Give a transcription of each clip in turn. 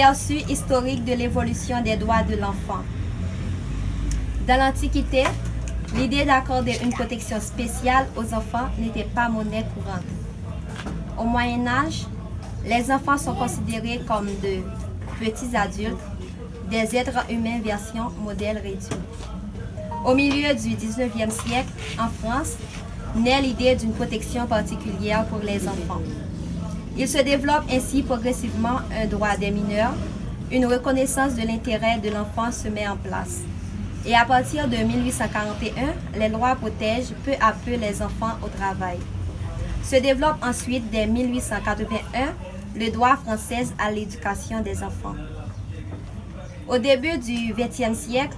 Aperçu historique de l'évolution des droits de l'enfant. Dans l'Antiquité, l'idée d'accorder une protection spéciale aux enfants n'était pas monnaie courante. Au Moyen Âge, les enfants sont considérés comme de petits adultes, des êtres humains version modèle réduit. Au milieu du 19e siècle, en France, naît l'idée d'une protection particulière pour les enfants. Il se développe ainsi progressivement un droit des mineurs, une reconnaissance de l'intérêt de l'enfant se met en place. Et à partir de 1841, les lois protègent peu à peu les enfants au travail. Se développe ensuite dès 1881 le droit français à l'éducation des enfants. Au début du XXe siècle,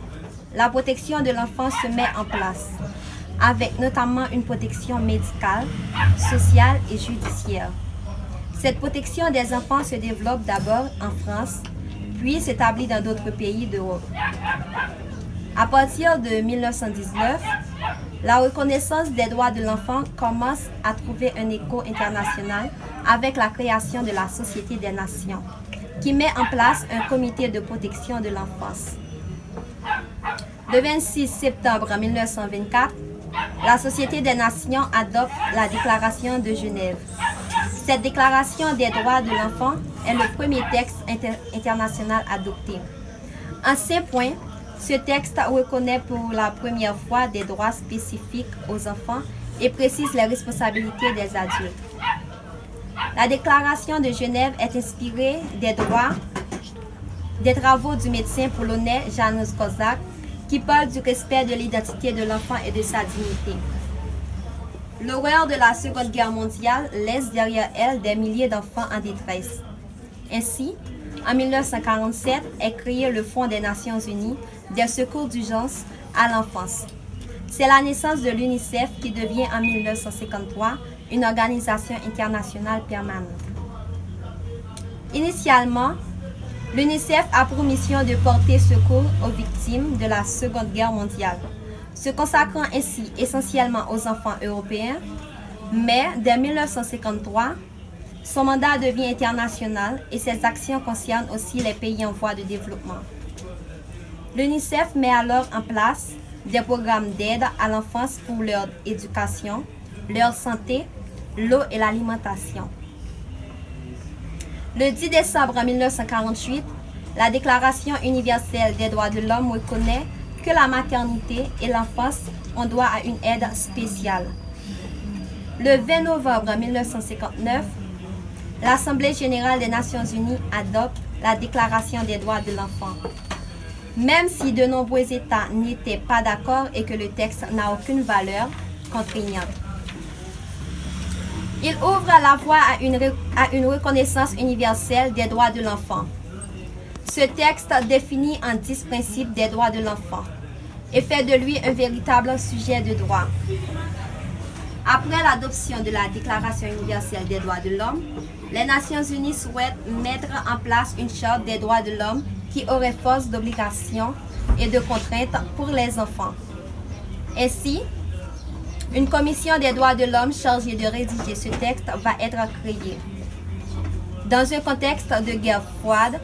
la protection de l'enfant se met en place, avec notamment une protection médicale, sociale et judiciaire. Cette protection des enfants se développe d'abord en France, puis s'établit dans d'autres pays d'Europe. À partir de 1919, la reconnaissance des droits de l'enfant commence à trouver un écho international avec la création de la Société des Nations, qui met en place un comité de protection de l'enfance. Le 26 septembre 1924, la Société des Nations adopte la Déclaration de Genève. Cette Déclaration des droits de l'enfant est le premier texte international adopté. En ces points, ce texte reconnaît pour la première fois des droits spécifiques aux enfants et précise les responsabilités des adultes. La Déclaration de Genève est inspirée des travaux du médecin polonais Janusz Korczak, qui parle du respect de l'identité de l'enfant et de sa dignité. L'horreur de la Seconde Guerre mondiale laisse derrière elle des milliers d'enfants en détresse. Ainsi, en 1947 est créé le Fonds des Nations Unies des secours d'urgence à l'enfance. C'est la naissance de l'UNICEF qui devient en 1953 une organisation internationale permanente. Initialement, l'UNICEF a pour mission de porter secours aux victimes de la Seconde Guerre mondiale, se consacrant ainsi essentiellement aux enfants européens, mais dès 1953, son mandat devient international et ses actions concernent aussi les pays en voie de développement. L'UNICEF met alors en place des programmes d'aide à l'enfance pour leur éducation, leur santé, l'eau et l'alimentation. Le 10 décembre 1948, la Déclaration universelle des droits de l'homme reconnaît que la maternité et l'enfance ont droit à une aide spéciale. Le 20 novembre 1959, l'Assemblée générale des Nations unies adopte la Déclaration des droits de l'enfant. Même si de nombreux États n'étaient pas d'accord et que le texte n'a aucune valeur contraignante. Il ouvre la voie à une reconnaissance universelle des droits de l'enfant. Ce texte définit en 10 principes des droits de l'enfant et fait de lui un véritable sujet de droit. Après l'adoption de la Déclaration universelle des droits de l'homme, les Nations unies souhaitent mettre en place une charte des droits de l'homme qui aurait force d'obligations et de contraintes pour les enfants. Ainsi, une commission des droits de l'homme chargée de rédiger ce texte va être créée. Dans un contexte de guerre froide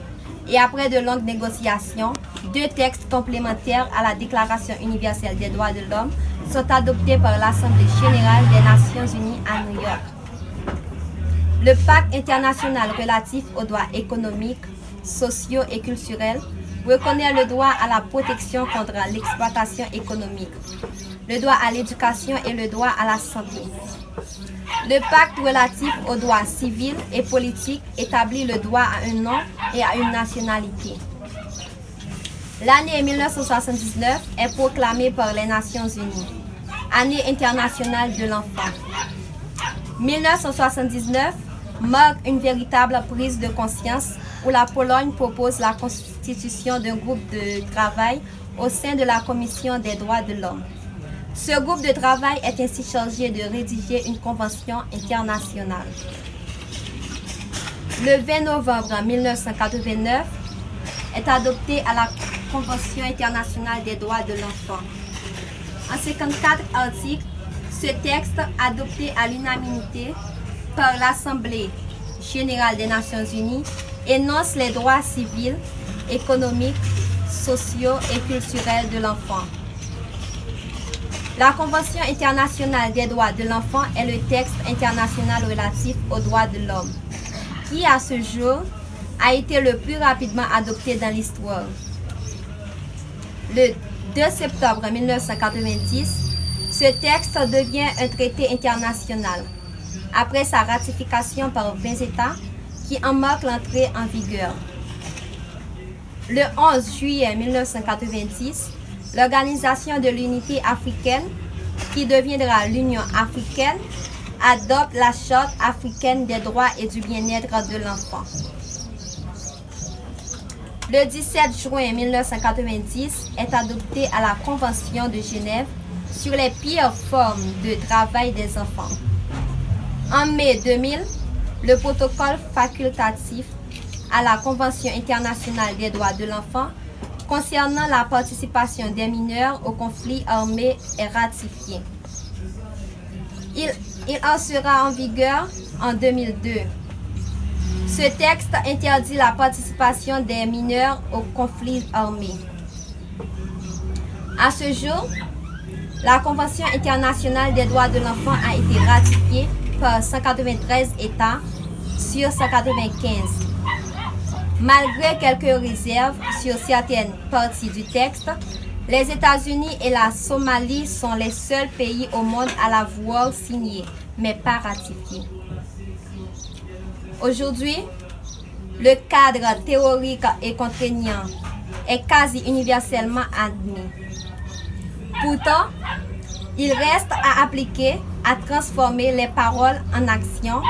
et après de longues négociations, 2 textes complémentaires à la Déclaration universelle des droits de l'homme sont adoptés par l'Assemblée générale des Nations unies à New York. Le Pacte international relatif aux droits économiques, sociaux et culturels reconnaît le droit à la protection contre l'exploitation économique, le droit à l'éducation et le droit à la santé. Le pacte relatif aux droits civils et politiques établit le droit à un nom et à une nationalité. L'année 1979 est proclamée par les Nations unies, Année internationale de l'enfant. 1979 marque une véritable prise de conscience où la Pologne propose la constitution d'un groupe de travail au sein de la Commission des droits de l'homme. Ce groupe de travail est ainsi chargé de rédiger une convention internationale. Le 20 novembre 1989 est adoptée à la Convention internationale des droits de l'enfant. En 54 articles, ce texte, adopté à l'unanimité par l'Assemblée générale des Nations unies, énonce les droits civils, économiques, sociaux et culturels de l'enfant. La Convention internationale des droits de l'enfant est le texte international relatif aux droits de l'homme, qui à ce jour a été le plus rapidement adopté dans l'histoire. Le 2 septembre 1990, ce texte devient un traité international, après sa ratification par 20 États qui en marquent l'entrée en vigueur. Le 11 juillet 1990, l'Organisation de l'Unité africaine, qui deviendra l'Union africaine, adopte la Charte africaine des droits et du bien-être de l'enfant. Le 17 juin 1990 est adoptée à la Convention de Genève sur les pires formes de travail des enfants. En mai 2000, le protocole facultatif à la Convention internationale des droits de l'enfant concernant la participation des mineurs au conflit armé est ratifié. Il en sera en vigueur en 2002. Ce texte interdit la participation des mineurs au conflit armé. À ce jour, la Convention internationale des droits de l'enfant a été ratifiée par 193 États sur 195. Malgré quelques réserves sur certaines parties du texte, les États-Unis et la Somalie sont les seuls pays au monde à l'avoir signé, mais pas ratifié. Aujourd'hui, le cadre théorique et contraignant est quasi universellement admis. Pourtant, il reste à appliquer, à transformer les paroles en action,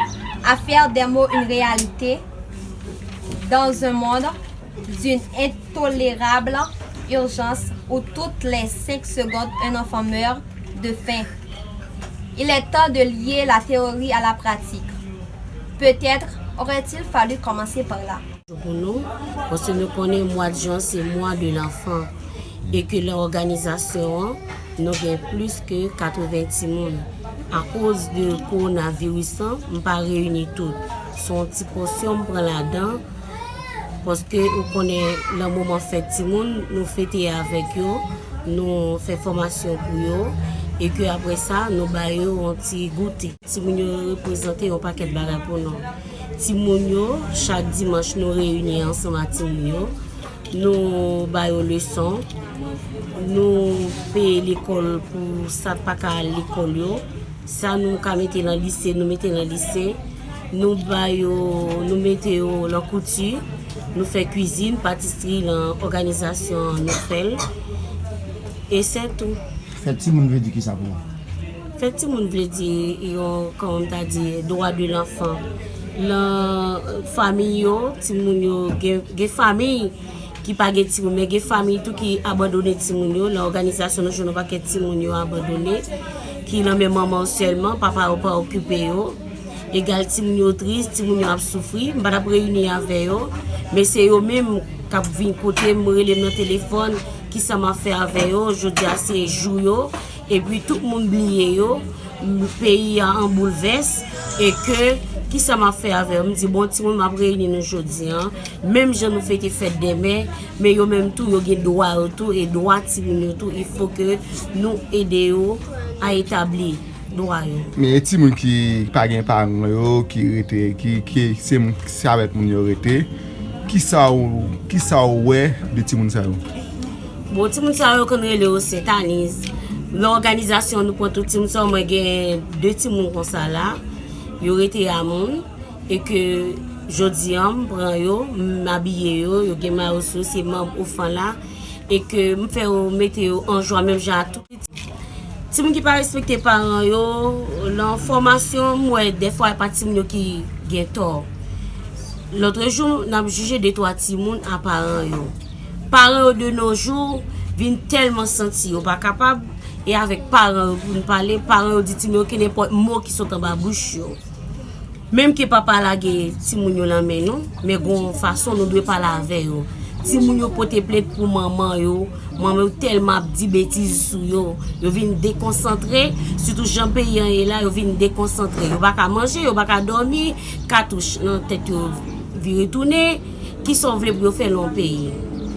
à faire des mots une réalité dans un monde d'une intolérable urgence où toutes les 5 secondes un enfant meurt de faim. Il est temps de lier la théorie à la pratique. Peut-être aurait-il fallu commencer par là. Pour nous, parce que nous connaissons le mois de juin, c'est le mois de l'enfant. Et que l'organisation, nous avons plus que 80 personnes. À cause du coronavirus, nous ne pas réunir toutes. Son petit portion prend là-dedans. Parce que nous connaissons le moment fait nous fêtons avec eux, nous faisons formation pour eux. Et que après ça, nous baillons un petit goûter. Si nous représentons un paquet de bagages pour nous. Timounio, chaque dimanche, nous réunissons ensemble à Timounio. Nous baillons leçons. Nous payons l'école pour ça, pas qu'à l'école. Ça, nous mettons dans le lycée, nous mettons dans le lycée. Nous baillons, nous mettons la couture. Nous faisons cuisine, pâtisserie, l'organisation, nous faisons. Et c'est tout. Fait petit monde veut dire qui ça pour? Fait petit monde veut dire, comme tu as dit, droit de l'enfant. La famille, les familles qui pas de petit mais les familles tout qui abandonné petit l'organisation ne joue pas que petit abandonné, qui la même maman seulement, papa pas occupé yo. Égal petit triste, petit a souffri, on va réunir avec eux, mais c'est eux même qui viennent côté me relève dans téléphone qui ça m'a fait avec eux, je dis c'est jour et puis tout le monde oublié yo, le pays en bouleverse et que qui ça m'a fait avec eux, me dit bon petit monde m'a réuni aujourd'hui même je nous fête fête demain mais yo même tout yo gen droit tout et droit petit tout, il faut que nous aider à établir droit yo. Mais ti moun qui pas gen parents yo qui c'est avec moun yo rete qui ça ouais de ti moun ça yo. Bon ti moun ça yo connaît le satanisme. L'organisation nous prend tout ti moun ça moi gen 2 ti moun comme ça là. Yo rete à moun et que jodi am prend yo m'habiller yo gen ma ressource c'est membre enfant là et que me faire mettre en joie même genre tout. Si moun qui pas respecter parents yo, l'information moi des fois pas ti moun qui gen tort. L'autre jour n'a jugé de 3 ti moun à parents yo. Parents de nos jours viennent tellement sentir yo pas capable et avec parents pour nous parler, parents dit ti moun qui n'importe mot qui sont en bas bouche yo. Même que papa la ge ti moun yo la men non, mais gon façon nous doit parler avec yo. Ti moun yo pote plainte pour maman yo tellement dit bêtises sur yo viennent déconcentrer surtout Jean paysan est là yo viennent déconcentrer yo pas ka manger yo pas ka dormir cartouche dans tête yo vi retourner, qui sont voulu pour faire dans le pays.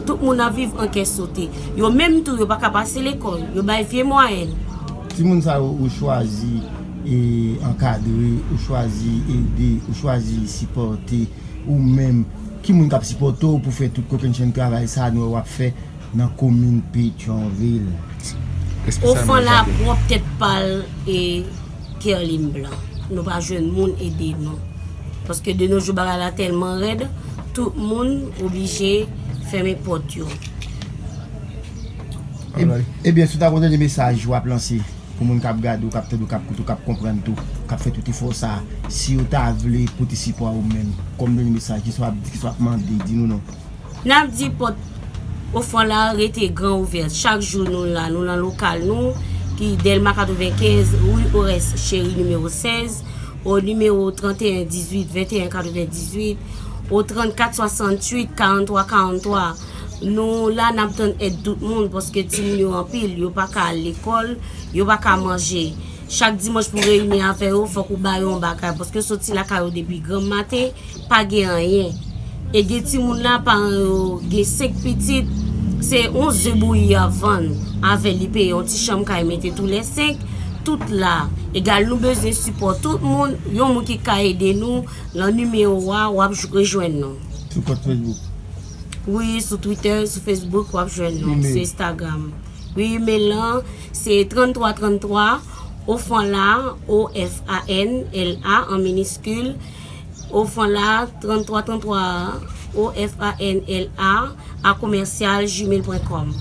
Tout le monde a vivre en caisse sauté. Yo même tout, yo pas capable passer l'école, yo ba vie moyenne. Si moun sa ou choisi et encadrer, ou choisi aider, ou choisi supporter, ou même qui moun kap supporter pour faire tout compréhension de travail ça nous a fait dans commune Pétionville. Au fond là, on peut-être pas et Kerlim blanc. Nous pas jeune monde aider non. Parce que de nos jours là tellement raide, tout le monde obligé fermer porte yo. Eh bien, si tu as des messages, je vais lancer pour les gens qui regardent, qui comprennent tout, qui fait tout il faut ça. Si vous avez participer à vous-même, comme des messages qui soient demandés, dis-nous non. N'a dit porte au fond là, arrêtez grand ouvert. Chaque jour nous là, nous dans local nous qui Delma 95, oui, au reste chéri numéro 16, au numéro 31 18 21 98, au 34 68 43 43. Nous là n'a pas aide tout le monde parce que ti yo en pile, yo pas qu'à l'école, yo pas qu'à manger. Chaque dimanche pour réunir avec eux, faut qu'on baille un bagage parce que sorti la caillou depuis grand matin, pas gain rien. Et des ti moun là par des 5 petites, c'est 11 œufs bouillis avant avec les pays un petit chambre k'ay mettre tous les 5 tout là. Égal nous besoin support tout le monde, yon moun qui ka aider nous, le numéro ou rejoindre nous. Sur votre Facebook. Oui, sur Twitter, sur Facebook, ou sur Instagram. Oui, mais là, c'est 3333, au fond là, OFANLA en minuscule, au fond là, 3333, OFANLA à commercial gmail.com.